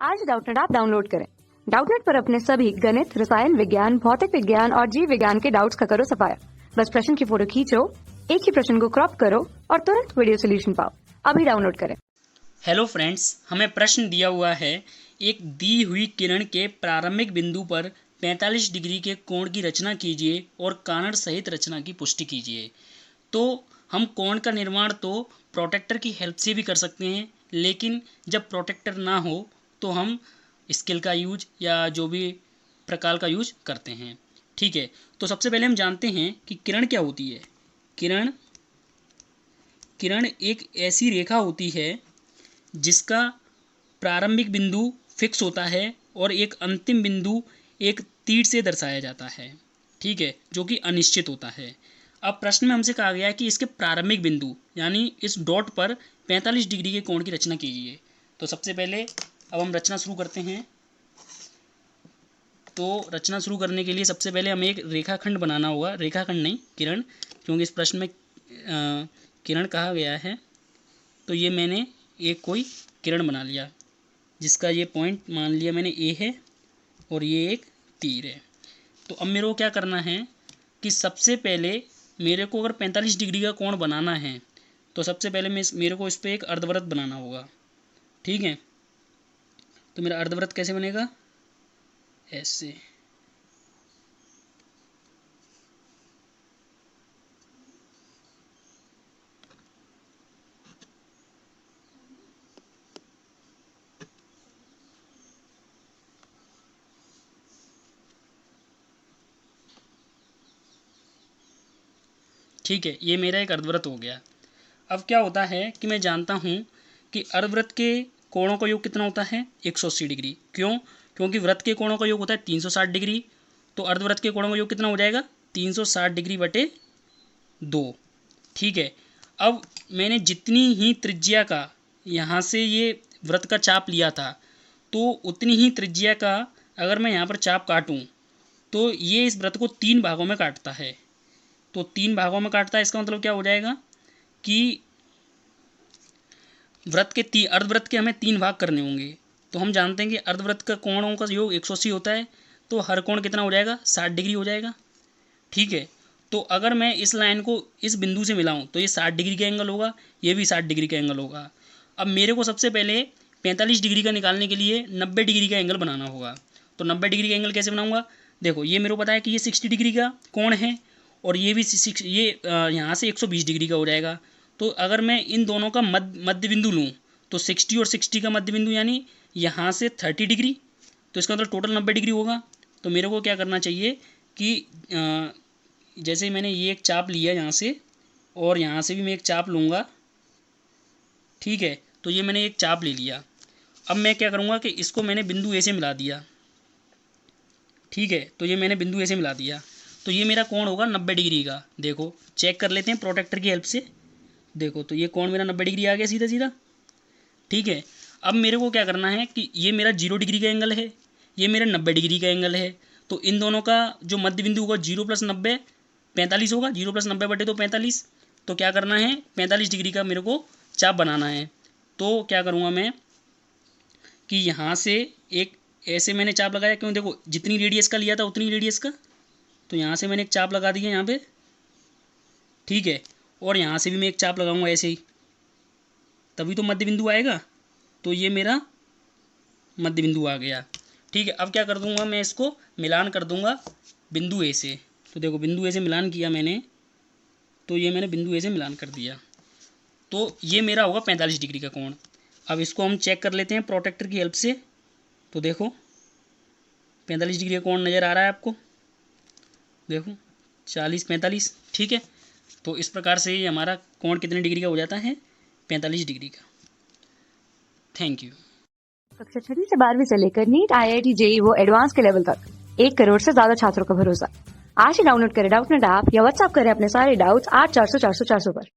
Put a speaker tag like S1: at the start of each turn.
S1: आज Doubtnut app download करें। Doubtnut पर अपने सभी गणित, रसायन विज्ञान, भौतिक विज्ञान और जीव विज्ञान के डाउट्स का करो सफाया। बस प्रश्न की फोटो खींचो, एक ही प्रश्न को क्रॉप करो और तुरंत वीडियो सोल्यूशन पाओ। अभी डाउनलोड करें।
S2: हेलो फ्रेंड्स, हमें प्रश्न दिया हुआ है, एक दी हुई किरण के प्रारंभिक बिंदु पर 45 डिग्री के कोण की रचना कीजिए और कानर सहित रचना की पुष्टि कीजिए। तो हम कोण का निर्माण तो प्रोटेक्टर की हेल्प से भी कर सकते हैं, लेकिन जब प्रोटेक्टर ना हो तो हम स्केल का यूज या जो भी प्रकार का यूज करते हैं। ठीक है, तो सबसे पहले हम जानते हैं कि किरण क्या होती है। किरण एक ऐसी रेखा होती है जिसका प्रारंभिक बिंदु फिक्स होता है और एक अंतिम बिंदु एक तीर से दर्शाया जाता है। ठीक है, जो कि अनिश्चित होता है। अब प्रश्न में हमसे कहा गया है कि इसके प्रारंभिक बिंदु यानी इस डॉट पर 45 डिग्री के कोण की रचना कीजिए। तो सबसे पहले अब हम रचना शुरू करते हैं। तो रचना शुरू करने के लिए सबसे पहले हमें एक रेखाखंड बनाना होगा। रेखाखंड नहीं, किरण, क्योंकि इस प्रश्न में किरण कहा गया है। तो ये मैंने एक कोई किरण बना लिया जिसका ये पॉइंट मान लिया मैंने ए है और ये एक तीर है। तो अब मेरे को क्या करना है कि सबसे पहले मेरे को अगर 45 डिग्री का कोण बनाना है तो सबसे पहले मेरे को इस पर एक अर्धवृत्त बनाना होगा। ठीक है, तो मेरा अर्धवृत्त कैसे बनेगा? ऐसे। ठीक है, ये मेरा एक अर्धवृत्त हो गया। अब क्या होता है कि मैं जानता हूँ कि अर्धवृत्त के कोणों का योग कितना होता है? 180 डिग्री। क्यों? क्योंकि वृत्त के कोणों का योग होता है 360 डिग्री। तो अर्धवृत्त के कोणों का योग कितना हो जाएगा? 360 डिग्री बटे 2। ठीक है, अब मैंने जितनी ही त्रिज्या का यहाँ से ये वृत्त का चाप लिया था, तो उतनी ही त्रिज्या का अगर मैं यहाँ पर चाप काटूँ तो ये इस वृत्त को 3 भागों में काटता है। तो 3 भागों में काटता है, इसका मतलब क्या हो जाएगा कि अर्धवृत्त के हमें 3 भाग करने होंगे। तो हम जानते हैं कि अर्धवृत्त का कोणों का योग 180 होता है। तो हर कोण कितना हो जाएगा? 60 डिग्री हो जाएगा। ठीक है, तो अगर मैं इस लाइन को इस बिंदु से मिलाऊं तो ये 60 डिग्री का एंगल होगा, ये भी 60 डिग्री का एंगल होगा। अब मेरे को सबसे पहले 45 डिग्री का निकालने के लिए 90 डिग्री का एंगल बनाना होगा। तो 90 डिग्री का एंगल कैसे बनाऊंगा? देखो, ये मेरे को पता है कि ये 60 डिग्री का कोण है और ये भी यहाँ से 120 डिग्री का हो जाएगा। तो अगर मैं इन दोनों का मध्य बिंदु लूँ तो 60 और 60 का मध्य बिंदु यानी यहाँ से 30 डिग्री, तो इसका मतलब टोटल 90 डिग्री होगा। तो मेरे को क्या करना चाहिए कि जैसे मैंने ये एक चाप लिया यहाँ से और यहाँ से भी मैं एक चाप लूँगा। ठीक है, तो ये मैंने एक चाप ले लिया। अब मैं क्या करूँगा कि इसको मैंने बिंदु ए से मिला दिया। ठीक है, तो ये मैंने बिंदु ए से मिला दिया। तो ये मेरा कोण होगा 90 डिग्री का। देखो, चेक कर लेते हैं प्रोटेक्टर की हेल्प से। देखो, तो ये कोण मेरा 90 डिग्री आ गया सीधा सीधा। ठीक है, अब मेरे को क्या करना है कि ये मेरा 0 डिग्री का एंगल है, ये मेरा 90 डिग्री का एंगल है। तो इन दोनों का जो मध्य बिंदु होगा 0 + 90 45 होगा। 0 + 90 बटे 2 45। तो क्या करना है? 45 डिग्री का मेरे को चाप बनाना है। तो क्या करूँगा मैं कि यहाँ से एक ऐसे मैंने चाप लगाया। क्यों? देखो, जितनी रेडियस का लिया था उतनी रेडियस का, तो यहाँ से मैंने एक चाप लगा दिया यहाँ पे। ठीक है, और यहाँ से भी मैं एक चाप लगाऊंगा ऐसे ही, तभी तो मध्य बिंदु आएगा। तो ये मेरा मध्य बिंदु आ गया। ठीक है, अब क्या कर दूंगा मैं, इसको मिलान कर दूंगा बिंदु ए से। तो देखो, बिंदु ए से मिलान किया मैंने, तो ये मैंने बिंदु ए से मिलान कर दिया। तो ये मेरा होगा 45 डिग्री का कोण। अब इसको हम चेक कर लेते हैं प्रोटेक्टर की हेल्प से। तो देखो, 45 डिग्री का कोण नज़र आ रहा है आपको? देखो, 40 45। ठीक है, तो इस प्रकार से ये हमारा कोण कितने डिग्री का हो जाता है? 45 डिग्री का। Thank you.
S1: कक्षा 6 से 12वीं से लेकर नीट, IIT, JEE वो एडवांस के लेवल तक 1 करोड़ से ज्यादा छात्रों का भरोसा। आज ही डाउनलोड करें डाउटनेट ऐप या व्हाट्सएप करें अपने सारे डाउट्स 8400 400 400 पर।